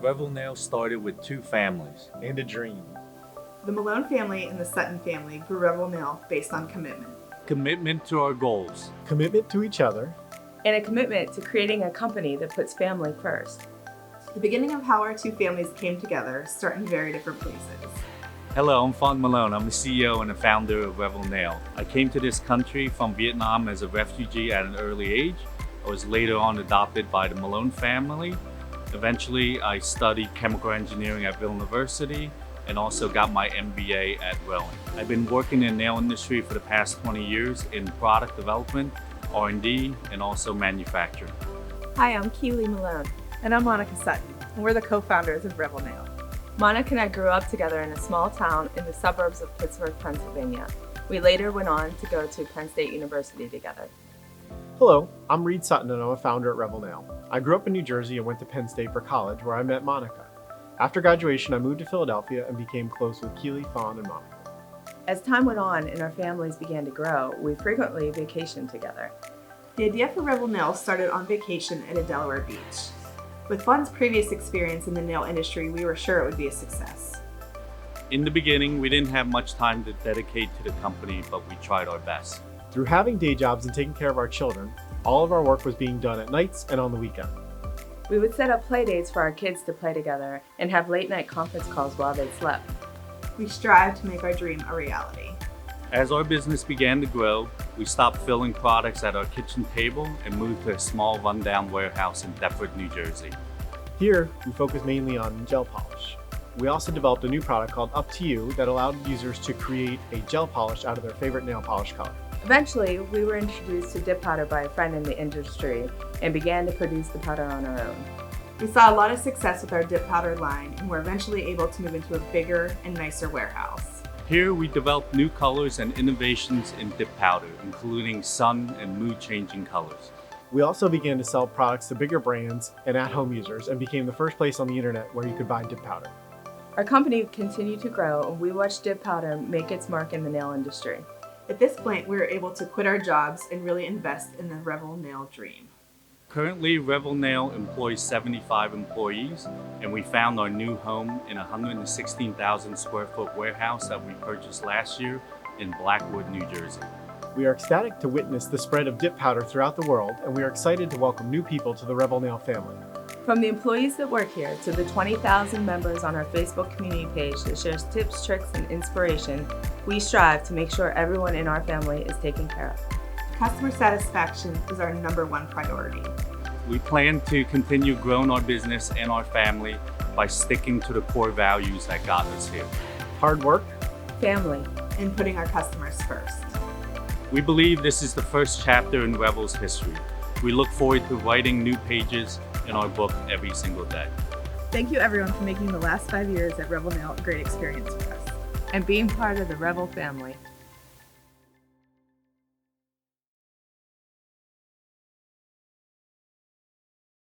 Revel Nail started with two families and a dream. The Malone family and the Sutton family grew Revel Nail based on commitment. commitment to our goals. Commitment to each other. And a commitment to creating a company that puts family first. The beginning of how our two families came together start in very different places. Hello, I'm Phon Malone. I'm the CEO and the founder of Revel Nail. I came to this country from Vietnam as a refugee at an early age. I was later on adopted by the Malone family. Eventually, I studied chemical engineering at Revel University and also got my MBA at Revel. I've been working in the nail industry for the past 20 years in product development, R&D, and also manufacturing. Hi, I'm Keeli Malone. And I'm Monica Sutton, and we're the co-founders of Revel Nail. Monica and I grew up together in a small town in the suburbs of Pittsburgh, Pennsylvania. We later went on to go to Penn State University together. Hello, I'm Reed Sutton and I'm a founder at Revel Nail. I grew up in New Jersey and went to Penn State for college where I met Monica. After graduation, I moved to Philadelphia and became close with Keeli, Phon, and Monica. As time went on and our families began to grow, we frequently vacationed together. The idea for Revel Nail started on vacation at a Delaware beach. With Phon's previous experience in the nail industry, we were sure it would be a success. In the beginning, we didn't have much time to dedicate to the company, but we tried our best. Through having day jobs and taking care of our children, all of our work was being done at nights and on the weekend. We would set up play dates for our kids to play together and have late night conference calls while they slept. We strived to make our dream a reality. As our business began to grow, we stopped filling products at our kitchen table and moved to a small rundown warehouse in Deptford, New Jersey. Here, we focus mainly on gel polish. We also developed a new product called Up to You that allowed users to create a gel polish out of their favorite nail polish color. Eventually, we were introduced to dip powder by a friend in the industry and began to produce the powder on our own. We saw a lot of success with our dip powder line and were eventually able to move into a bigger and nicer warehouse. Here, we developed new colors and innovations in dip powder, including sun and mood-changing colors. We also began to sell products to bigger brands and at-home users and became the first place on the internet where you could buy dip powder. Our company continued to grow and we watched dip powder make its mark in the nail industry. At this point, we were able to quit our jobs and really invest in the Revel Nail dream. Currently, Revel Nail employs 75 employees, and we found our new home in a 116,000 square foot warehouse that we purchased last year in Blackwood, New Jersey. We are ecstatic to witness the spread of dip powder throughout the world, and we are excited to welcome new people to the Revel Nail family. From the employees that work here to the 20,000 members on our Facebook community page that shares tips, tricks, and inspiration, we strive to make sure everyone in our family is taken care of. Customer satisfaction is our #1 priority. We plan to continue growing our business and our family by sticking to the core values that got us here. Hard work, Family. And putting our customers first. We believe this is the first chapter in Revel's history. We look forward to writing new pages in our book every single day. Thank you everyone for making the last 5 years at Revel Nail a great experience for us. And being part of the Revel family.